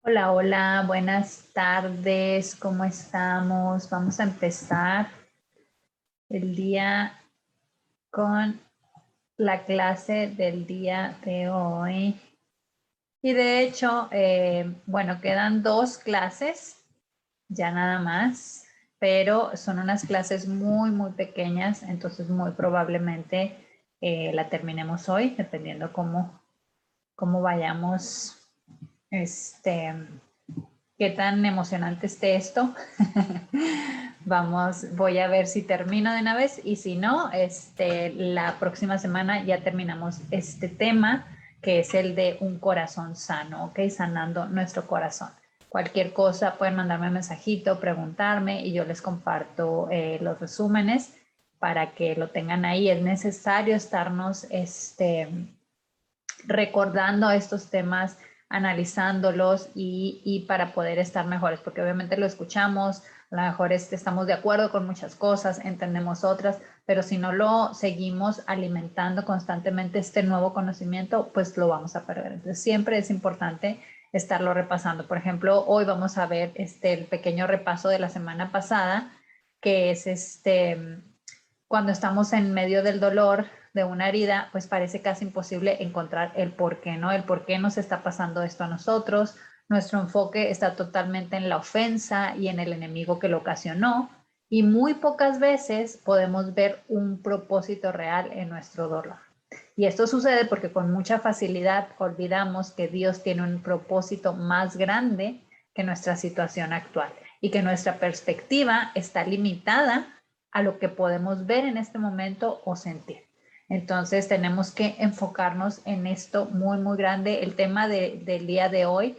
Hola, hola, buenas tardes, ¿cómo estamos? Vamos a empezar el día con la clase del día de hoy. Y de hecho, bueno, quedan dos clases, ya nada más, pero son unas clases muy, muy pequeñas, entonces muy probablemente la terminemos hoy, dependiendo cómo vayamos, este, qué tan emocionante esté esto. Voy a ver si termino de una vez y si no, la próxima semana ya terminamos este tema que es el de un corazón sano, ¿ok? Sanando nuestro corazón. Cualquier cosa pueden mandarme un mensajito, preguntarme y yo les comparto los resúmenes para que lo tengan ahí. Es necesario estarnos recordando estos temas, analizándolos y para poder estar mejores, porque obviamente lo escuchamos, a lo mejor estamos de acuerdo con muchas cosas, entendemos otras, pero si no lo seguimos alimentando constantemente este nuevo conocimiento, pues lo vamos a perder. Entonces siempre es importante estarlo repasando. Por ejemplo, hoy vamos a ver el pequeño repaso de la semana pasada, que es cuando estamos en medio del dolor de una herida, pues parece casi imposible encontrar el por qué, ¿no? El por qué nos está pasando esto a nosotros. Nuestro enfoque está totalmente en la ofensa y en el enemigo que lo ocasionó. Y muy pocas veces podemos ver un propósito real en nuestro dolor. Y esto sucede porque con mucha facilidad olvidamos que Dios tiene un propósito más grande que nuestra situación actual y que nuestra perspectiva está limitada a lo que podemos ver en este momento o sentir. Entonces tenemos que enfocarnos en esto muy, muy grande. El tema del día de hoy,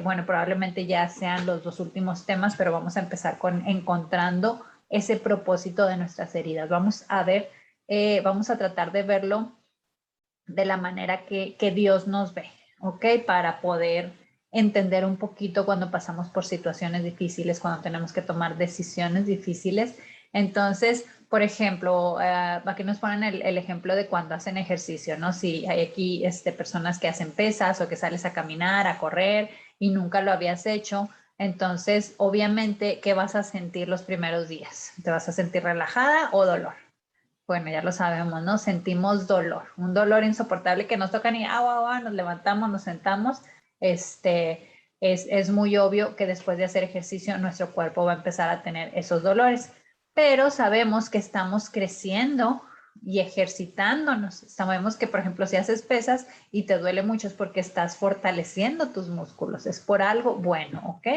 bueno, probablemente ya sean los dos últimos temas, pero vamos a empezar con encontrando ese propósito de nuestras heridas. Vamos a ver, vamos a tratar de verlo de la manera que Dios nos ve, ¿ok? Para poder entender un poquito cuando pasamos por situaciones difíciles, cuando tenemos que tomar decisiones difíciles. Entonces, por ejemplo, aquí nos ponen el ejemplo de cuando hacen ejercicio, ¿no? Si hay aquí personas que hacen pesas o que sales a caminar, a correr y nunca lo habías hecho, entonces, obviamente, ¿qué vas a sentir los primeros días? ¿Te vas a sentir relajada o dolor? Bueno, ya lo sabemos, ¿no? Sentimos dolor, un dolor insoportable que nos toca ni agua, nos levantamos, nos sentamos. Es muy obvio que después de hacer ejercicio nuestro cuerpo va a empezar a tener esos dolores, pero sabemos que estamos creciendo y ejercitándonos. Sabemos que, por ejemplo, si haces pesas y te duele mucho es porque estás fortaleciendo tus músculos, es por algo bueno, ¿ok?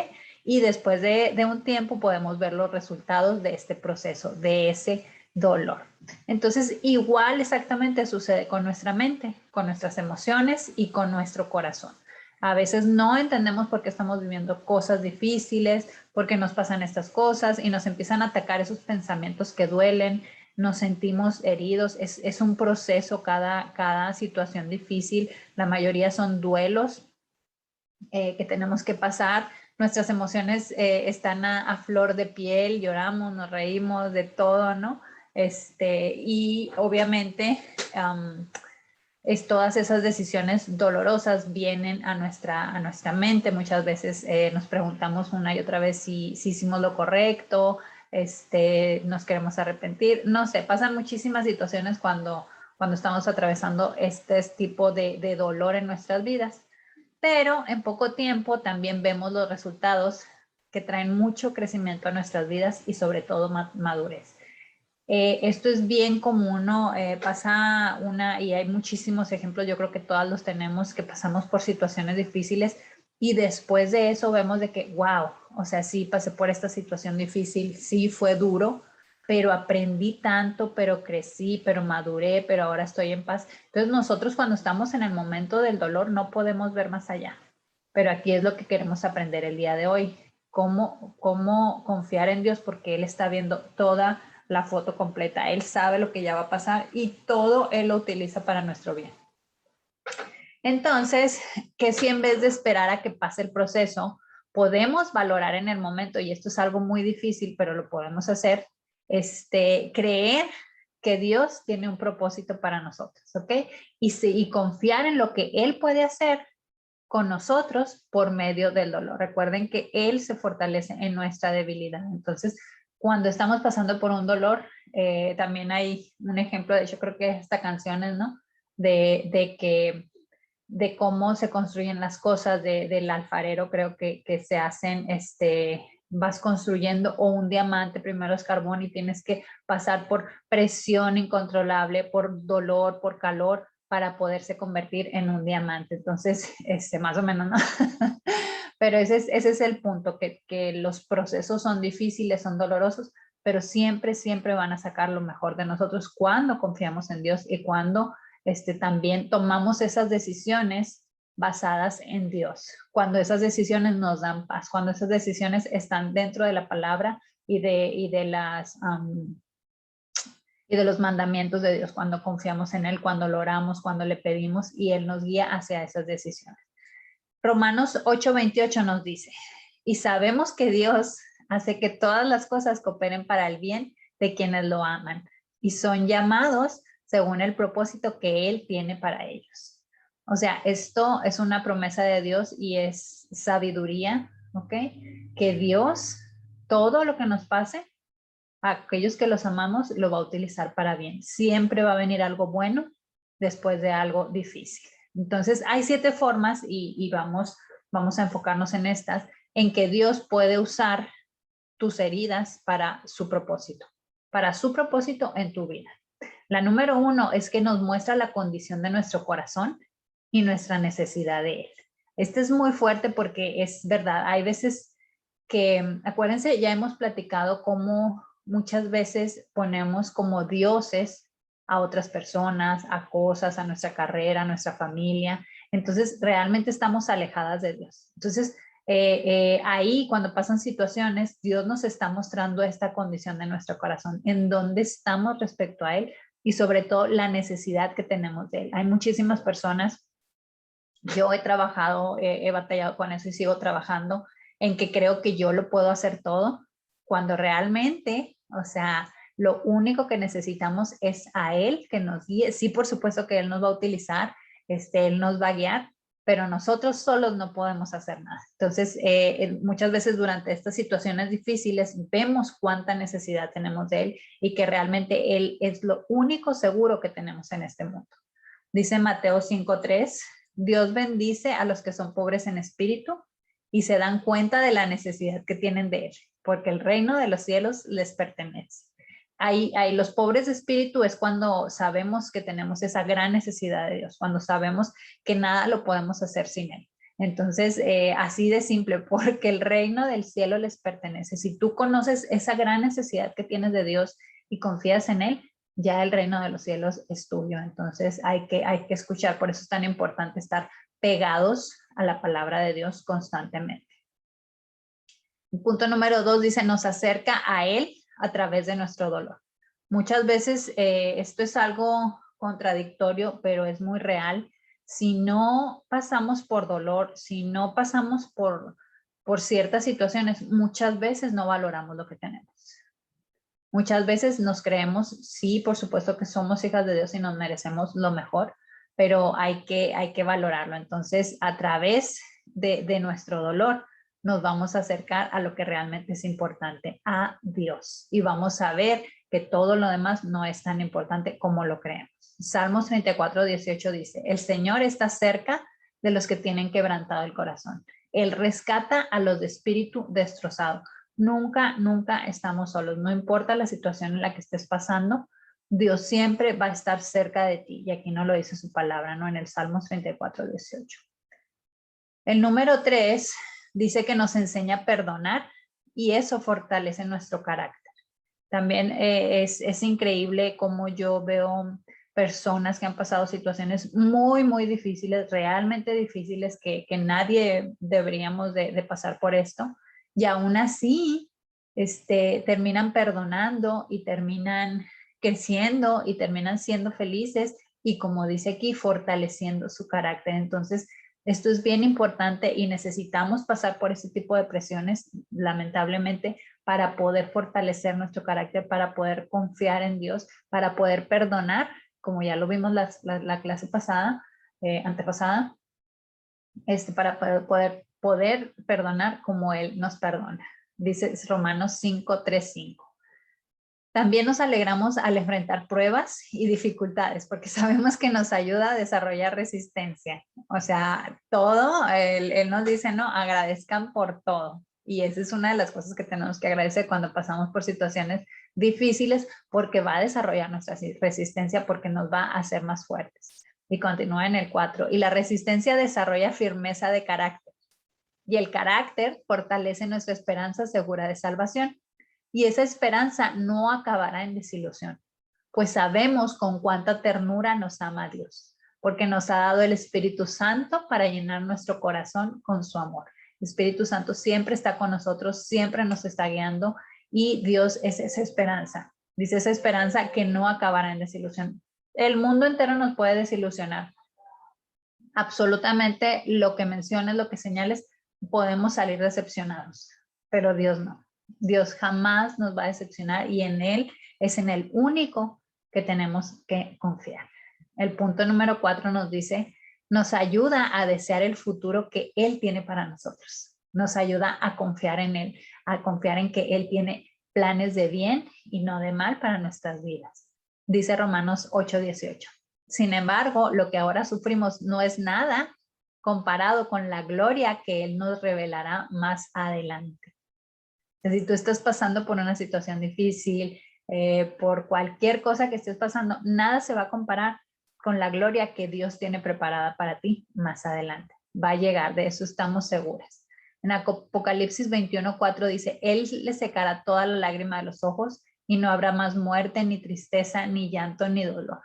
Y después de un tiempo podemos ver los resultados de este proceso, de ese dolor. Entonces, igual exactamente sucede con nuestra mente, con nuestras emociones y con nuestro corazón. A veces no entendemos por qué estamos viviendo cosas difíciles, por qué nos pasan estas cosas y nos empiezan a atacar esos pensamientos que duelen, nos sentimos heridos. Es un proceso cada situación difícil. La mayoría son duelos que tenemos que pasar. Nuestras emociones están a flor de piel, lloramos, nos reímos de todo, ¿no? Y obviamente todas esas decisiones dolorosas vienen a nuestra mente. Muchas veces nos preguntamos una y otra vez si hicimos lo correcto, nos queremos arrepentir. No sé, pasan muchísimas situaciones cuando estamos atravesando este tipo de dolor en nuestras vidas. Pero en poco tiempo también vemos los resultados que traen mucho crecimiento a nuestras vidas y sobre todo madurez. Esto es bien común, ¿no? Pasa y hay muchísimos ejemplos, yo creo que todos los tenemos, que pasamos por situaciones difíciles y después de eso vemos de que, wow, o sea, sí pasé por esta situación difícil, sí fue duro, pero aprendí tanto, pero crecí, pero maduré, pero ahora estoy en paz. Entonces nosotros cuando estamos en el momento del dolor no podemos ver más allá, pero aquí es lo que queremos aprender el día de hoy, cómo confiar en Dios porque Él está viendo toda la foto completa. Él sabe lo que ya va a pasar y todo Él lo utiliza para nuestro bien. Entonces, que si en vez de esperar a que pase el proceso, podemos valorar en el momento, y esto es algo muy difícil, pero lo podemos hacer, creer que Dios tiene un propósito para nosotros, ¿ok? Y confiar en lo que Él puede hacer con nosotros por medio del dolor. Recuerden que Él se fortalece en nuestra debilidad. Entonces, cuando estamos pasando por un dolor, también hay un ejemplo, de hecho creo que esta canción es, ¿no? De cómo se construyen las cosas, del alfarero, creo que se hacen, vas construyendo o un diamante, primero es carbón y tienes que pasar por presión incontrolable, por dolor, por calor, para poderse convertir en un diamante. Entonces, más o menos, ¿no? Pero ese es el punto, que los procesos son difíciles, son dolorosos, pero siempre, siempre van a sacar lo mejor de nosotros cuando confiamos en Dios y cuando también tomamos esas decisiones basadas en Dios. Cuando esas decisiones nos dan paz, cuando esas decisiones están dentro de la palabra y de los mandamientos de Dios, cuando confiamos en Él, cuando lo oramos, cuando le pedimos y Él nos guía hacia esas decisiones. Romanos 8:28 nos dice, y sabemos que Dios hace que todas las cosas cooperen para el bien de quienes lo aman y son llamados según el propósito que Él tiene para ellos. O sea, esto es una promesa de Dios y es sabiduría, ¿ok? Que Dios, todo lo que nos pase, a aquellos que los amamos, lo va a utilizar para bien. Siempre va a venir algo bueno después de algo difícil. Entonces, hay 7 formas y vamos a enfocarnos en estas, en que Dios puede usar tus heridas para su propósito en tu vida. La número 1 es que nos muestra la condición de nuestro corazón y nuestra necesidad de Él. Este es muy fuerte porque es verdad, hay veces que, acuérdense, ya hemos platicado cómo muchas veces ponemos como dioses a otras personas, a cosas, a nuestra carrera, a nuestra familia. Entonces, realmente estamos alejadas de Dios. Entonces, ahí cuando pasan situaciones, Dios nos está mostrando esta condición de nuestro corazón, en dónde estamos respecto a Él y sobre todo la necesidad que tenemos de Él. Hay muchísimas personas, yo he trabajado, he batallado con eso y sigo trabajando, en que creo que yo lo puedo hacer todo, cuando realmente, o sea, lo único que necesitamos es a Él que nos guíe. Sí, por supuesto que Él nos va a utilizar, Él nos va a guiar, pero nosotros solos no podemos hacer nada. Entonces, muchas veces durante estas situaciones difíciles vemos cuánta necesidad tenemos de Él y que realmente Él es lo único seguro que tenemos en este mundo. Dice Mateo 5:3, Dios bendice a los que son pobres en espíritu y se dan cuenta de la necesidad que tienen de Él, porque el reino de los cielos les pertenece. Ahí los pobres de espíritu es cuando sabemos que tenemos esa gran necesidad de Dios, cuando sabemos que nada lo podemos hacer sin Él. Entonces, así de simple, porque el reino del cielo les pertenece. Si tú conoces esa gran necesidad que tienes de Dios y confías en Él, ya el reino de los cielos es tuyo. Entonces hay que escuchar, por eso es tan importante estar pegados a la palabra de Dios constantemente. El punto número 2 dice, nos acerca a Él a través de nuestro dolor. Muchas veces esto es algo contradictorio, pero es muy real. Si no pasamos por dolor, si no pasamos por ciertas situaciones, muchas veces no valoramos lo que tenemos. Muchas veces nos creemos, sí, por supuesto que somos hijas de Dios y nos merecemos lo mejor, pero hay que valorarlo. Entonces, a través de nuestro dolor, nos vamos a acercar a lo que realmente es importante, a Dios. Y vamos a ver que todo lo demás no es tan importante como lo creemos. Salmos 34:18 dice, el Señor está cerca de los que tienen quebrantado el corazón. Él rescata a los de espíritu destrozado. Nunca, nunca estamos solos. No importa la situación en la que estés pasando, Dios siempre va a estar cerca de ti. Y aquí no lo dice su palabra, ¿no? En el Salmos 34:18. El número 3 dice que nos enseña a perdonar y eso fortalece nuestro carácter. También es increíble cómo yo veo personas que han pasado situaciones muy, muy difíciles, realmente difíciles, que nadie deberíamos de pasar por esto. Y aún así, terminan perdonando y terminan creciendo y terminan siendo felices y, como dice aquí, fortaleciendo su carácter. Entonces, esto es bien importante y necesitamos pasar por ese tipo de presiones, lamentablemente, para poder fortalecer nuestro carácter, para poder confiar en Dios, para poder perdonar, como ya lo vimos la clase pasada, antepasada, para poder perdonar como Él nos perdona. Dice Romanos 5:3-5. También nos alegramos al enfrentar pruebas y dificultades, porque sabemos que nos ayuda a desarrollar resistencia. O sea, todo, él nos dice, no, agradezcan por todo. Y esa es una de las cosas que tenemos que agradecer cuando pasamos por situaciones difíciles, porque va a desarrollar nuestra resistencia, porque nos va a hacer más fuertes. Y continúa en el 4. Y la resistencia desarrolla firmeza de carácter. Y el carácter fortalece nuestra esperanza segura de salvación. Y esa esperanza no acabará en desilusión, pues sabemos con cuánta ternura nos ama Dios, porque nos ha dado el Espíritu Santo para llenar nuestro corazón con su amor. El Espíritu Santo siempre está con nosotros, siempre nos está guiando y Dios es esa esperanza. Dice esa esperanza que no acabará en desilusión. El mundo entero nos puede desilusionar. Absolutamente lo que menciones, lo que señales, podemos salir decepcionados, pero Dios no. Dios jamás nos va a decepcionar y en Él es en el único que tenemos que confiar. El punto número 4 nos dice, nos ayuda a desear el futuro que Él tiene para nosotros. Nos ayuda a confiar en Él, a confiar en que Él tiene planes de bien y no de mal para nuestras vidas. Dice Romanos 8:18. Sin embargo, lo que ahora sufrimos no es nada comparado con la gloria que Él nos revelará más adelante. Si tú estás pasando por una situación difícil, por cualquier cosa que estés pasando, nada se va a comparar con la gloria que Dios tiene preparada para ti más adelante. Va a llegar, de eso estamos seguras. En Apocalipsis 21:4 dice, Él le secará toda la lágrima de los ojos y no habrá más muerte, ni tristeza, ni llanto, ni dolor.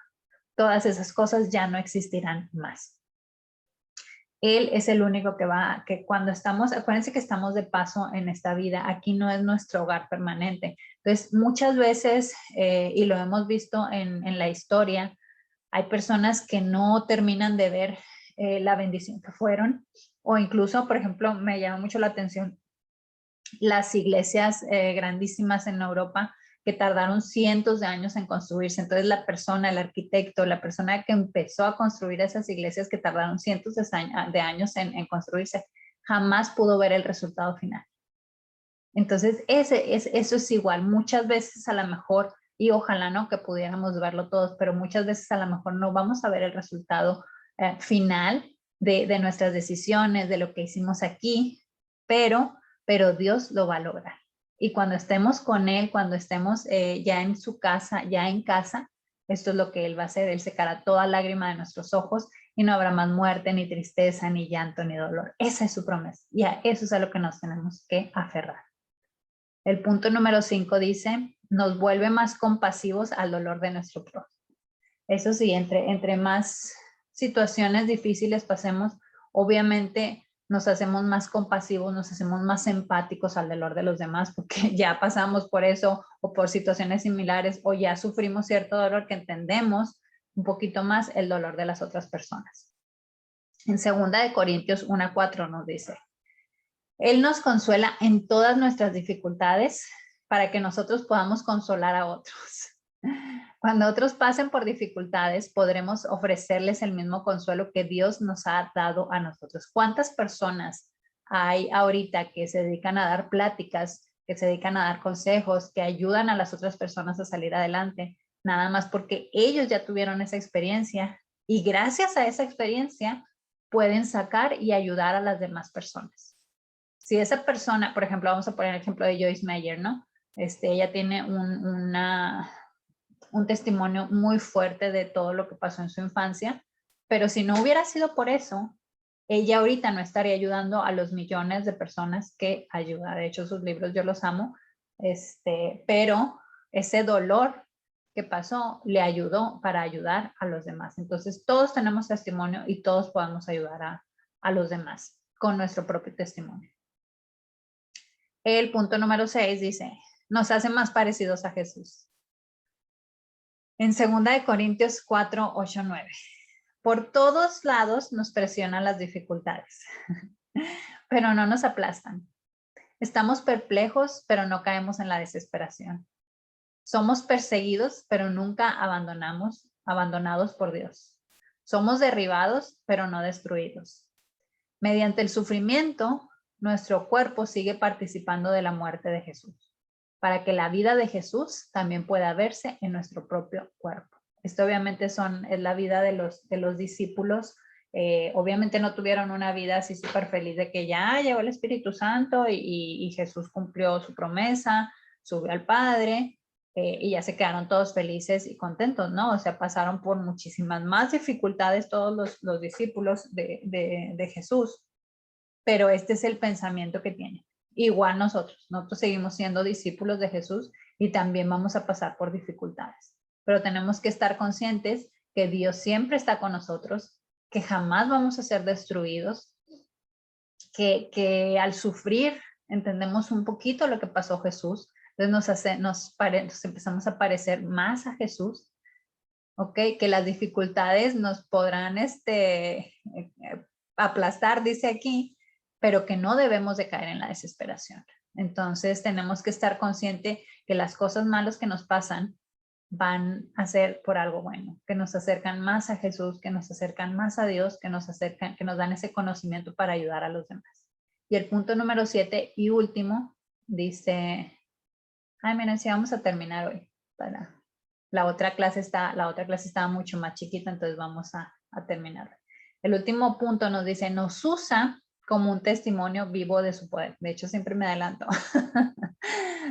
Todas esas cosas ya no existirán más. Él es el único que cuando estamos, acuérdense que estamos de paso en esta vida, aquí no es nuestro hogar permanente. Entonces, muchas veces, y lo hemos visto en la historia, hay personas que no terminan de ver la bendición que fueron, o incluso, por ejemplo, me llama mucho la atención las iglesias grandísimas en Europa que tardaron cientos de años en construirse. Entonces la persona, el arquitecto, la persona que empezó a construir esas iglesias que tardaron cientos de años en construirse, jamás pudo ver el resultado final. Entonces eso es igual. Muchas veces a lo mejor, y ojalá no que pudiéramos verlo todos, pero muchas veces a lo mejor no vamos a ver el resultado final de nuestras decisiones, de lo que hicimos aquí, pero Dios lo va a lograr. Y cuando estemos con Él, cuando estemos ya en su casa, ya en casa, esto es lo que Él va a hacer. Él secará toda lágrima de nuestros ojos y no habrá más muerte, ni tristeza, ni llanto, ni dolor. Esa es su promesa y a eso es a lo que nos tenemos que aferrar. El punto número 5 dice, nos vuelve más compasivos al dolor de nuestro prójimo. Eso sí, entre más situaciones difíciles pasemos, obviamente nos hacemos más compasivos, nos hacemos más empáticos al dolor de los demás, porque ya pasamos por eso o por situaciones similares o ya sufrimos cierto dolor que entendemos un poquito más el dolor de las otras personas. En 2 Corintios 1:4 nos dice, Él nos consuela en todas nuestras dificultades para que nosotros podamos consolar a otros. Cuando otros pasen por dificultades, podremos ofrecerles el mismo consuelo que Dios nos ha dado a nosotros. ¿Cuántas personas hay ahorita que se dedican a dar pláticas, que se dedican a dar consejos, que ayudan a las otras personas a salir adelante? Nada más porque ellos ya tuvieron esa experiencia y gracias a esa experiencia pueden sacar y ayudar a las demás personas. Si esa persona, por ejemplo, vamos a poner el ejemplo de Joyce Meyer, ¿no? Ella tiene un testimonio muy fuerte de todo lo que pasó en su infancia, pero si no hubiera sido por eso, ella ahorita no estaría ayudando a los millones de personas que ayuda. De hecho, sus libros yo los amo, pero ese dolor que pasó le ayudó para ayudar a los demás. Entonces, todos tenemos testimonio y todos podemos ayudar a los demás con nuestro propio testimonio. El punto número 6 dice, nos hace más parecidos a Jesús. En 2 Corintios 4:8-9. Por todos lados nos presionan las dificultades, pero no nos aplastan. Estamos perplejos, pero no caemos en la desesperación. Somos perseguidos, pero nunca abandonados por Dios. Somos derribados, pero no destruidos. Mediante el sufrimiento, nuestro cuerpo sigue participando de la muerte de Jesús, para que la vida de Jesús también pueda verse en nuestro propio cuerpo. Esto obviamente es la vida de los discípulos. Obviamente no tuvieron una vida así súper feliz de que ya llegó el Espíritu Santo y Jesús cumplió su promesa, subió al Padre y ya se quedaron todos felices y contentos, ¿no? O sea, pasaron por muchísimas más dificultades todos los discípulos de Jesús, pero este es el pensamiento que tienen. Igual nosotros seguimos siendo discípulos de Jesús y también vamos a pasar por dificultades, pero tenemos que estar conscientes que Dios siempre está con nosotros, que jamás vamos a ser destruidos, que al sufrir entendemos un poquito lo que pasó Jesús, entonces nos empezamos a parecer más a Jesús, ¿ok? Que las dificultades nos podrán aplastar, dice aquí, pero que no debemos de caer en la desesperación. Entonces tenemos que estar conscientes que las cosas malas que nos pasan van a ser por algo bueno, que nos acercan más a Jesús, que nos acercan más a Dios, que nos dan ese conocimiento para ayudar a los demás. Y el punto número 7 y último dice, ay, miren, si vamos a terminar hoy. La otra clase estaba mucho más chiquita, entonces vamos a terminar. El último punto nos dice, nos usa como un testimonio vivo de su poder. De hecho, siempre me adelanto.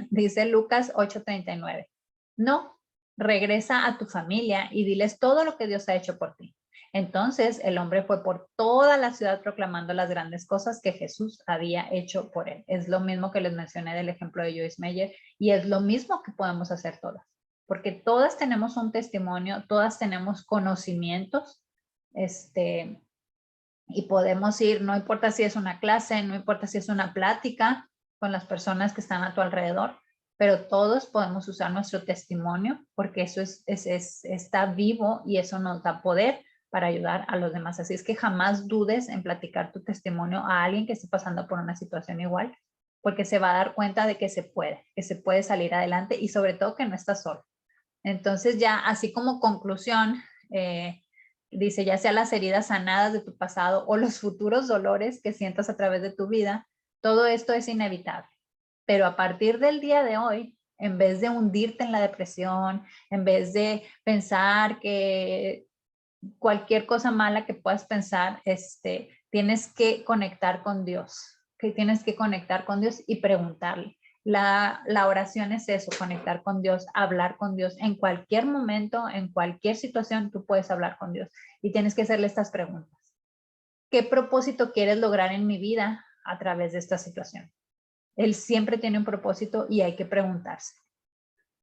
Dice Lucas 8:39. No, regresa a tu familia y diles todo lo que Dios ha hecho por ti. Entonces el hombre fue por toda la ciudad proclamando las grandes cosas que Jesús había hecho por él. Es lo mismo que les mencioné del ejemplo de Joyce Meyer y es lo mismo que podemos hacer todas, porque todas tenemos un testimonio, todas tenemos conocimientos, y podemos ir, no importa si es una clase, no importa si es una plática con las personas que están a tu alrededor, pero todos podemos usar nuestro testimonio porque eso está vivo y eso nos da poder para ayudar a los demás. Así es que jamás dudes en platicar tu testimonio a alguien que esté pasando por una situación igual, porque se va a dar cuenta de que se puede salir adelante y sobre todo que no estás solo. Entonces ya así como conclusión, dice, ya sea las heridas sanadas de tu pasado o los futuros dolores que sientas a través de tu vida, todo esto es inevitable. Pero a partir del día de hoy, en vez de hundirte en la depresión, en vez de pensar que cualquier cosa mala que puedas pensar, tienes que conectar con Dios, que tienes que conectar con Dios y preguntarle. La oración es eso, conectar con Dios, hablar con Dios. En cualquier momento, en cualquier situación, tú puedes hablar con Dios y tienes que hacerle estas preguntas. ¿Qué propósito quieres lograr en mi vida a través de esta situación? Él siempre tiene un propósito y hay que preguntarse.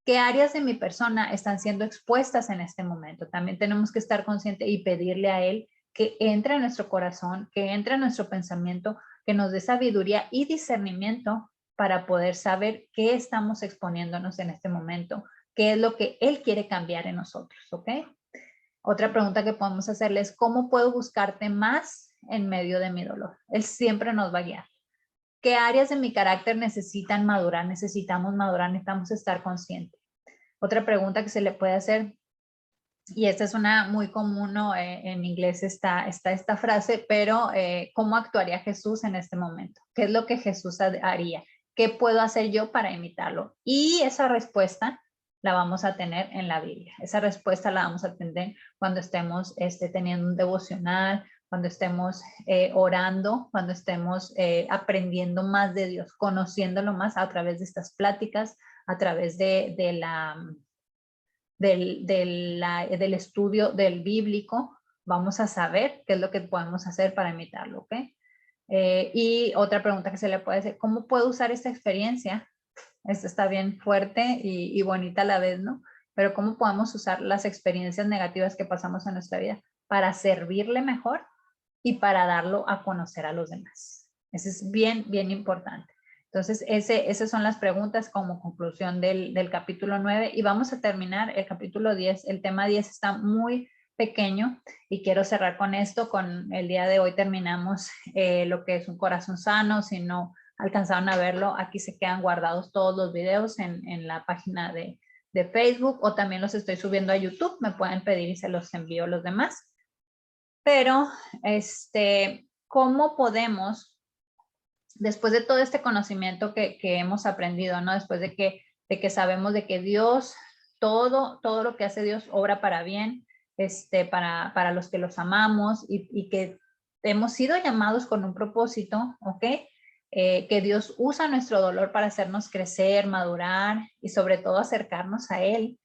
¿Qué áreas de mi persona están siendo expuestas en este momento? También tenemos que estar conscientes y pedirle a Él que entre en nuestro corazón, que entre en nuestro pensamiento, que nos dé sabiduría y discernimiento para poder saber qué estamos exponiéndonos en este momento, qué es lo que Él quiere cambiar en nosotros, ¿ok? Otra pregunta que podemos hacerle es, ¿cómo puedo buscarte más en medio de mi dolor? Él siempre nos va a guiar. ¿Qué áreas de mi carácter necesitan madurar? Necesitamos madurar, necesitamos estar conscientes. Otra pregunta que se le puede hacer, y esta es una muy común, ¿no? En inglés está esta frase, pero ¿cómo actuaría Jesús en este momento? ¿Qué es lo que Jesús haría? ¿Qué puedo hacer yo para imitarlo? Y esa respuesta la vamos a tener en la Biblia. Esa respuesta la vamos a tener cuando estemos teniendo un devocional, cuando estemos orando, cuando estemos aprendiendo más de Dios, conociéndolo más a través de estas pláticas, a través del estudio del bíblico, vamos a saber qué es lo que podemos hacer para imitarlo, ¿ok? Y otra pregunta que se le puede hacer, ¿cómo puedo usar esta experiencia? Esto está bien fuerte y bonita a la vez, ¿no? Pero ¿cómo podemos usar las experiencias negativas que pasamos en nuestra vida para servirle mejor y para darlo a conocer a los demás? Eso es bien, bien importante. Entonces, esas son las preguntas como conclusión del capítulo 9 y vamos a terminar el capítulo 10. El tema 10 está muy pequeño y quiero cerrar con esto. Con el día de hoy terminamos lo que es un corazón sano. Si no alcanzaron a verlo, aquí se quedan guardados todos los videos en la página de Facebook o también los estoy subiendo a YouTube. Me pueden pedir y se los envío a los demás. Pero ¿cómo podemos, después de todo este conocimiento que hemos aprendido, ¿no? Después de que sabemos de que Dios, todo lo que hace Dios obra para bien, para los que los amamos y que hemos sido llamados con un propósito, ¿ok? Que Dios usa nuestro dolor para hacernos crecer, madurar y sobre todo acercarnos a Él,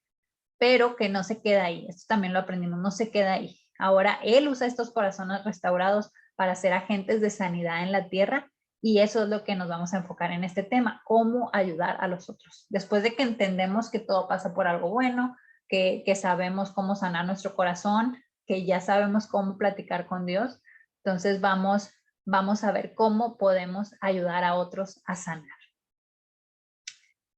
pero que no se queda ahí. Esto también lo aprendimos, no se queda ahí. Ahora Él usa estos corazones restaurados para ser agentes de sanidad en la tierra y eso es lo que nos vamos a enfocar en este tema, cómo ayudar a los otros. Después de que entendemos que todo pasa por algo bueno, que sabemos cómo sanar nuestro corazón, que ya sabemos cómo platicar con Dios, entonces vamos a ver cómo podemos ayudar a otros a sanar.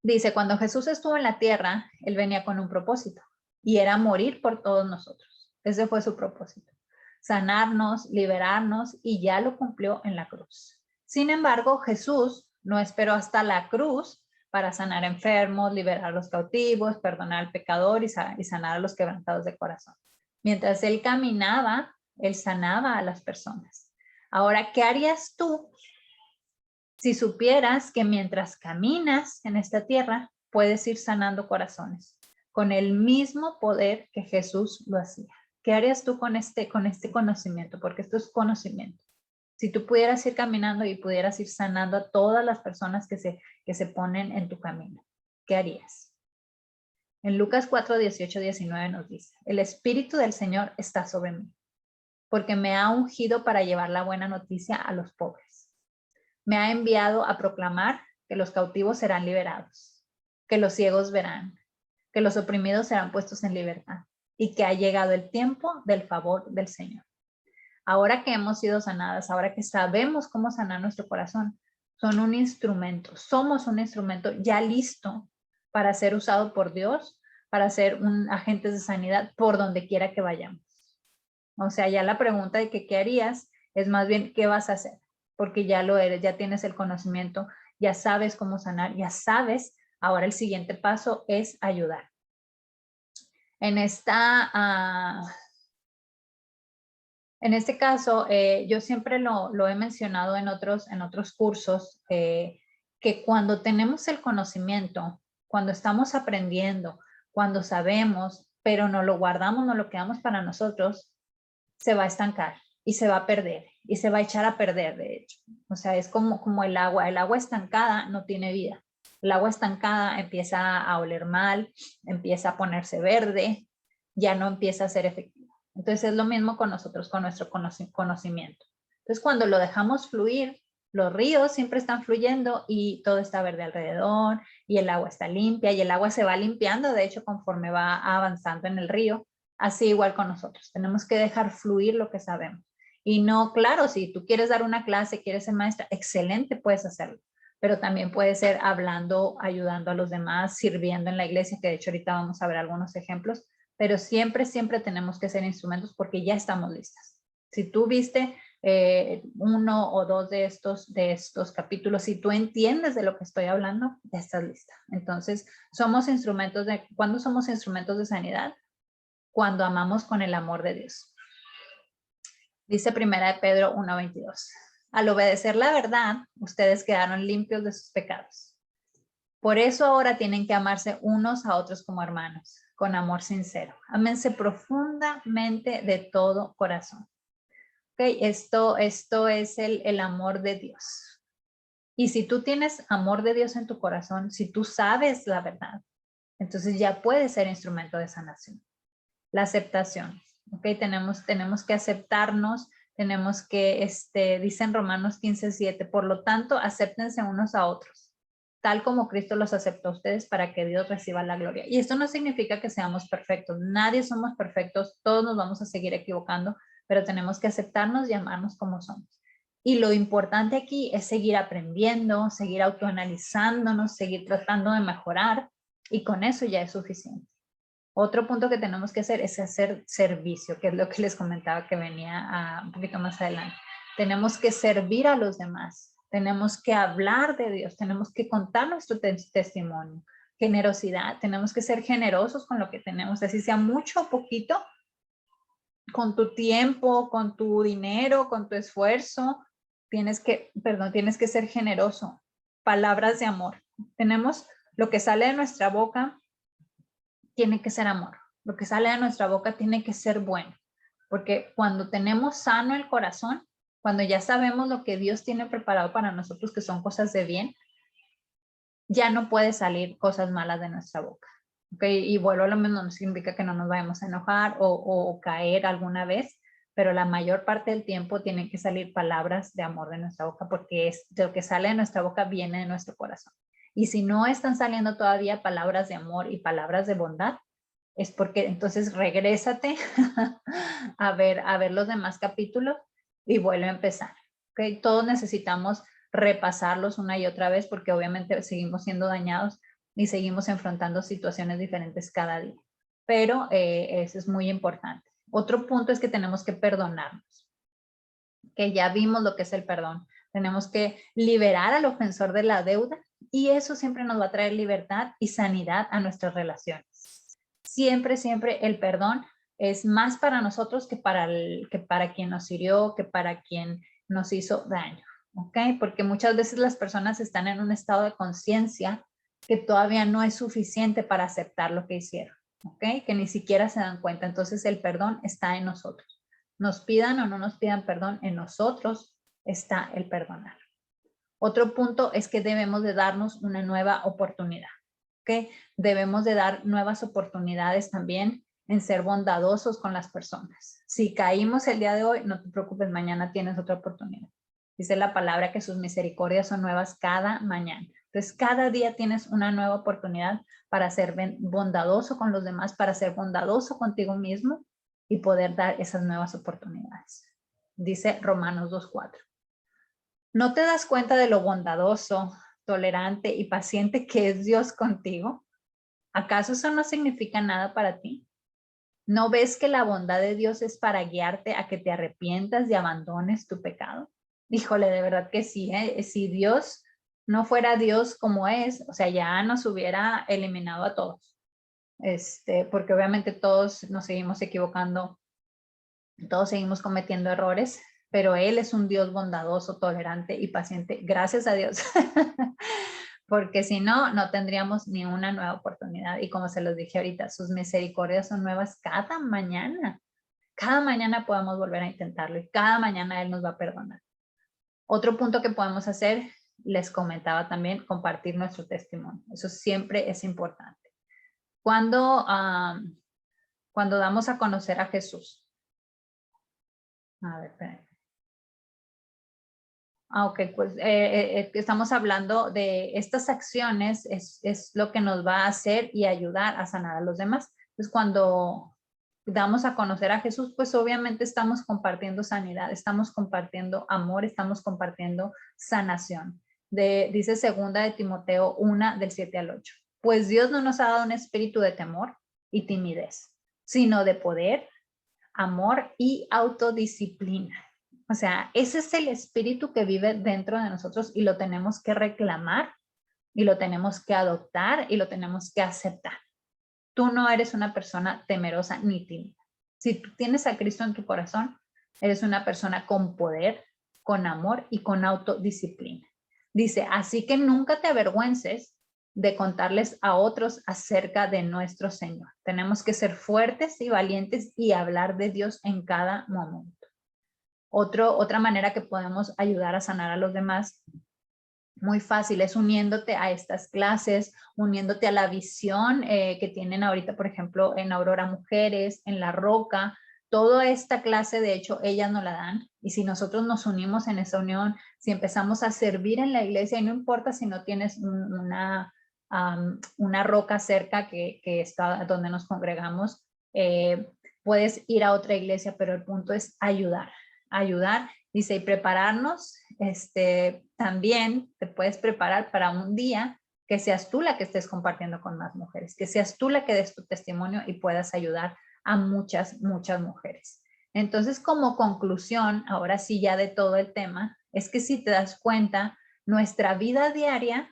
Dice, cuando Jesús estuvo en la tierra, Él venía con un propósito y era morir por todos nosotros. Ese fue su propósito. Sanarnos, liberarnos y ya lo cumplió en la cruz. Sin embargo, Jesús no esperó hasta la cruz para sanar enfermos, liberar a los cautivos, perdonar al pecador y sanar a los quebrantados de corazón. Mientras Él caminaba, Él sanaba a las personas. Ahora, ¿qué harías tú si supieras que mientras caminas en esta tierra, puedes ir sanando corazones con el mismo poder que Jesús lo hacía? ¿Qué harías tú con este conocimiento? Porque esto es conocimiento. Si tú pudieras ir caminando y pudieras ir sanando a todas las personas que se ponen en tu camino, ¿qué harías? En Lucas 4, 18, 19 nos dice, el Espíritu del Señor está sobre mí, porque me ha ungido para llevar la buena noticia a los pobres. Me ha enviado a proclamar que los cautivos serán liberados, que los ciegos verán, que los oprimidos serán puestos en libertad y que ha llegado el tiempo del favor del Señor. Ahora que hemos sido sanadas, ahora que sabemos cómo sanar nuestro corazón, son un instrumento, somos un instrumento ya listo para ser usado por Dios, para ser un agente de sanidad por donde quiera que vayamos. O sea, ya la pregunta de que qué harías es más bien qué vas a hacer, porque ya lo eres, ya tienes el conocimiento, ya sabes cómo sanar, ya sabes, ahora el siguiente paso es ayudar. En este caso, yo siempre lo he mencionado en otros cursos, que cuando tenemos el conocimiento, cuando estamos aprendiendo, cuando sabemos, pero no lo guardamos, no lo quedamos para nosotros, se va a estancar y se va a perder y se va a echar a perder, de hecho. O sea, es como el agua estancada no tiene vida. El agua estancada empieza a oler mal, empieza a ponerse verde, ya no empieza a ser efectiva. Entonces es lo mismo con nosotros, con nuestro conocimiento. Entonces cuando lo dejamos fluir, los ríos siempre están fluyendo y todo está verde alrededor y el agua está limpia y el agua se va limpiando, de hecho, conforme va avanzando en el río. Así igual con nosotros, tenemos que dejar fluir lo que sabemos. Y no, claro, si tú quieres dar una clase, quieres ser maestra, excelente, puedes hacerlo. Pero también puede ser hablando, ayudando a los demás, sirviendo en la iglesia, que de hecho ahorita vamos a ver algunos ejemplos. Pero siempre, siempre tenemos que ser instrumentos porque ya estamos listas. Si tú viste uno o dos de estos capítulos, si tú entiendes de lo que estoy hablando, ya estás lista. Entonces, ¿cuándo somos instrumentos de sanidad? Cuando amamos con el amor de Dios. Dice 1 Pedro 1:22. Al obedecer la verdad, ustedes quedaron limpios de sus pecados. Por eso ahora tienen que amarse unos a otros como hermanos, con amor sincero. Ámense profundamente de todo corazón. Okay, esto es el amor de Dios. Y si tú tienes amor de Dios en tu corazón, si tú sabes la verdad, entonces ya puedes ser instrumento de sanación. La aceptación, ¿ok? Tenemos que aceptarnos, tenemos que, dice en Romanos 15:7, por lo tanto, acéptense unos a otros, tal como Cristo los aceptó a ustedes para que Dios reciba la gloria. Y esto no significa que seamos perfectos, nadie somos perfectos, todos nos vamos a seguir equivocando, pero tenemos que aceptarnos y amarnos como somos. Y lo importante aquí es seguir aprendiendo, seguir autoanalizándonos, seguir tratando de mejorar, y con eso ya es suficiente. Otro punto que tenemos que hacer es hacer servicio, que es lo que les comentaba que venía un poquito más adelante. Tenemos que servir a los demás, tenemos que hablar de Dios, tenemos que contar nuestro testimonio, generosidad, tenemos que ser generosos con lo que tenemos, así sea mucho o poquito, con tu tiempo, con tu dinero, con tu esfuerzo. Tienes que ser generoso. Palabras de amor. Tenemos lo que sale de nuestra boca, tiene que ser amor. Lo que sale de nuestra boca tiene que ser bueno. Porque cuando tenemos sano el corazón, cuando ya sabemos lo que Dios tiene preparado para nosotros, que son cosas de bien, ya no puede salir cosas malas de nuestra boca. ¿Okay? Y vuelvo a lo mismo, no significa que no nos vayamos a enojar o caer alguna vez, pero la mayor parte del tiempo tienen que salir palabras de amor de nuestra boca, porque es de lo que sale de nuestra boca viene de nuestro corazón. Y si no están saliendo todavía palabras de amor y palabras de bondad, es porque entonces regrésate a ver los demás capítulos y vuelve a empezar. ¿Okay? Todos necesitamos repasarlos una y otra vez porque obviamente seguimos siendo dañados y seguimos enfrentando situaciones diferentes cada día. Pero eso es muy importante. Otro punto es que tenemos que perdonarnos, que ya vimos lo que es el perdón. Tenemos que liberar al ofensor de la deuda y eso siempre nos va a traer libertad y sanidad a nuestras relaciones. Siempre, siempre el perdón es más para nosotros que para quien nos hirió, que para quien nos hizo daño. ¿Ok? Porque muchas veces las personas están en un estado de conciencia que todavía no es suficiente para aceptar lo que hicieron. ¿Ok? Que ni siquiera se dan cuenta. Entonces el perdón está en nosotros. Nos pidan o no nos pidan perdón, en nosotros está el perdonar. Otro punto es que debemos de darnos una nueva oportunidad. ¿Ok? Debemos de dar nuevas oportunidades también en ser bondadosos con las personas. Si caímos el día de hoy, no te preocupes, mañana tienes otra oportunidad. Dice la palabra que sus misericordias son nuevas cada mañana. Entonces, cada día tienes una nueva oportunidad para ser bondadoso con los demás, para ser bondadoso contigo mismo y poder dar esas nuevas oportunidades. Dice Romanos 2:4. ¿No te das cuenta de lo bondadoso, tolerante y paciente que es Dios contigo? ¿Acaso eso no significa nada para ti? ¿No ves que la bondad de Dios es para guiarte a que te arrepientas y abandones tu pecado? Híjole, de verdad que sí, ¿eh? Si Dios no fuera Dios como es, o sea, ya nos hubiera eliminado a todos. Porque obviamente todos nos seguimos equivocando, todos seguimos cometiendo errores, pero Él es un Dios bondadoso, tolerante y paciente. Gracias a Dios. Porque si no, no tendríamos ni una nueva oportunidad. Y como se los dije ahorita, sus misericordias son nuevas cada mañana. Cada mañana podemos volver a intentarlo y cada mañana Él nos va a perdonar. Otro punto que podemos hacer, les comentaba también, compartir nuestro testimonio. Eso siempre es importante. Cuando damos a conocer a Jesús. A ver, espérame. Ok, pues estamos hablando de estas acciones, es lo que nos va a hacer y ayudar a sanar a los demás. Entonces, cuando damos a conocer a Jesús, pues obviamente estamos compartiendo sanidad, estamos compartiendo amor, estamos compartiendo sanación. Dice segunda de Timoteo 1, del 7 al 8. Pues Dios no nos ha dado un espíritu de temor y timidez, sino de poder, amor y autodisciplina. O sea, ese es el espíritu que vive dentro de nosotros y lo tenemos que reclamar y lo tenemos que adoptar y lo tenemos que aceptar. Tú no eres una persona temerosa ni tímida. Si tú tienes a Cristo en tu corazón, eres una persona con poder, con amor y con autodisciplina. Dice, así que nunca te avergüences de contarles a otros acerca de nuestro Señor. Tenemos que ser fuertes y valientes y hablar de Dios en cada momento. Otra manera que podemos ayudar a sanar a los demás, muy fácil, es uniéndote a estas clases, uniéndote a la visión que tienen ahorita, por ejemplo, en Aurora Mujeres, en La Roca. Toda esta clase, de hecho, ellas nos la dan. Y si nosotros nos unimos en esa unión, si empezamos a servir en la iglesia, y no importa si no tienes una roca cerca que está donde nos congregamos, puedes ir a otra iglesia, pero el punto es ayudar. Dice, y prepararnos, también te puedes preparar para un día que seas tú la que estés compartiendo con más mujeres, que seas tú la que des tu testimonio y puedas ayudar a muchas, muchas mujeres. Entonces, como conclusión, ahora sí ya de todo el tema, es que si te das cuenta, nuestra vida diaria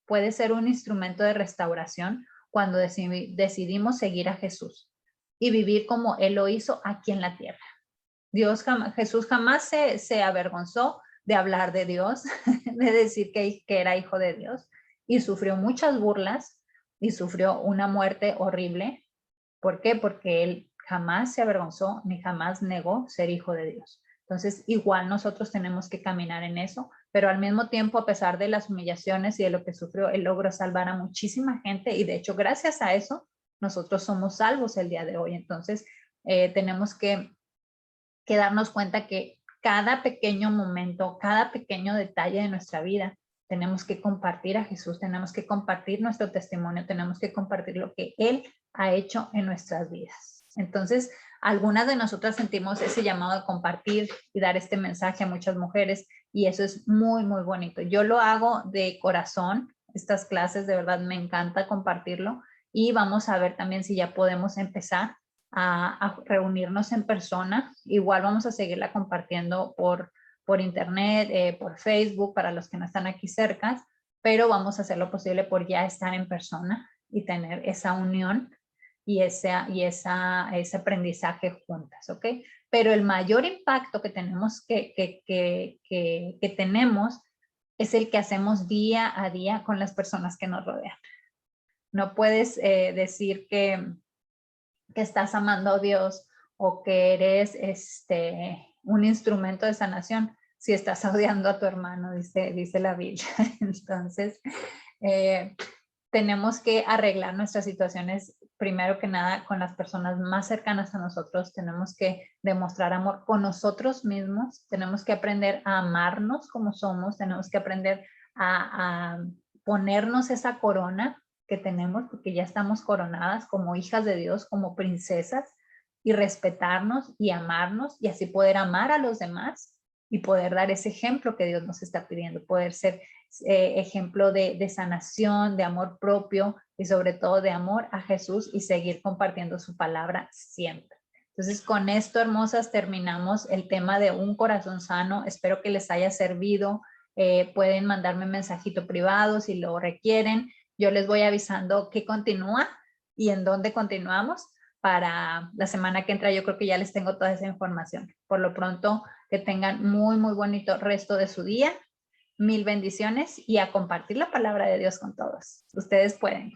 puede ser un instrumento de restauración cuando decidimos seguir a Jesús. y vivir como Él lo hizo aquí en la tierra. Jesús jamás se avergonzó de hablar de Dios, de decir que era hijo de Dios, y sufrió muchas burlas y sufrió una muerte horrible. ¿Por qué? Porque Él jamás se avergonzó ni jamás negó ser hijo de Dios. Entonces, igual nosotros tenemos que caminar en eso, pero al mismo tiempo, a pesar de las humillaciones y de lo que sufrió, Él logró salvar a muchísima gente y de hecho, gracias a eso, nosotros somos salvos el día de hoy. Entonces, tenemos que darnos cuenta que cada pequeño momento, cada pequeño detalle de nuestra vida, tenemos que compartir a Jesús, tenemos que compartir nuestro testimonio, tenemos que compartir lo que Él ha hecho en nuestras vidas. Entonces, algunas de nosotras sentimos ese llamado de compartir y dar este mensaje a muchas mujeres y eso es muy, muy bonito. Yo lo hago de corazón, estas clases de verdad me encanta compartirlo y vamos a ver también si ya podemos empezar a reunirnos en persona. Igual vamos a seguirla compartiendo por internet, por Facebook, para los que no están aquí cerca, pero vamos a hacer lo posible por ya estar en persona y tener esa unión y ese aprendizaje juntas, ¿ok? Pero el mayor impacto que tenemos que tenemos es el que hacemos día a día con las personas que nos rodean. No puedes decir que estás amando a Dios o que eres un instrumento de sanación si estás odiando a tu hermano, dice la Biblia. Entonces, tenemos que arreglar nuestras situaciones primero que nada con las personas más cercanas a nosotros. Tenemos que demostrar amor con nosotros mismos. Tenemos que aprender a amarnos como somos. Tenemos que aprender a ponernos esa corona que tenemos, porque ya estamos coronadas como hijas de Dios, como princesas, y respetarnos y amarnos y así poder amar a los demás y poder dar ese ejemplo que Dios nos está pidiendo, poder ser ejemplo de sanación, de amor propio y sobre todo de amor a Jesús y seguir compartiendo su palabra siempre. Entonces, con esto, hermosas, terminamos el tema de un corazón sano. Espero que les haya servido. Pueden mandarme un mensajito privado si lo requieren. Yo les voy avisando qué continúa y en dónde continuamos para la semana que entra. Yo creo que ya les tengo toda esa información. Por lo pronto, que tengan muy, muy bonito resto de su día. Mil bendiciones y a compartir la palabra de Dios con todos. Ustedes pueden.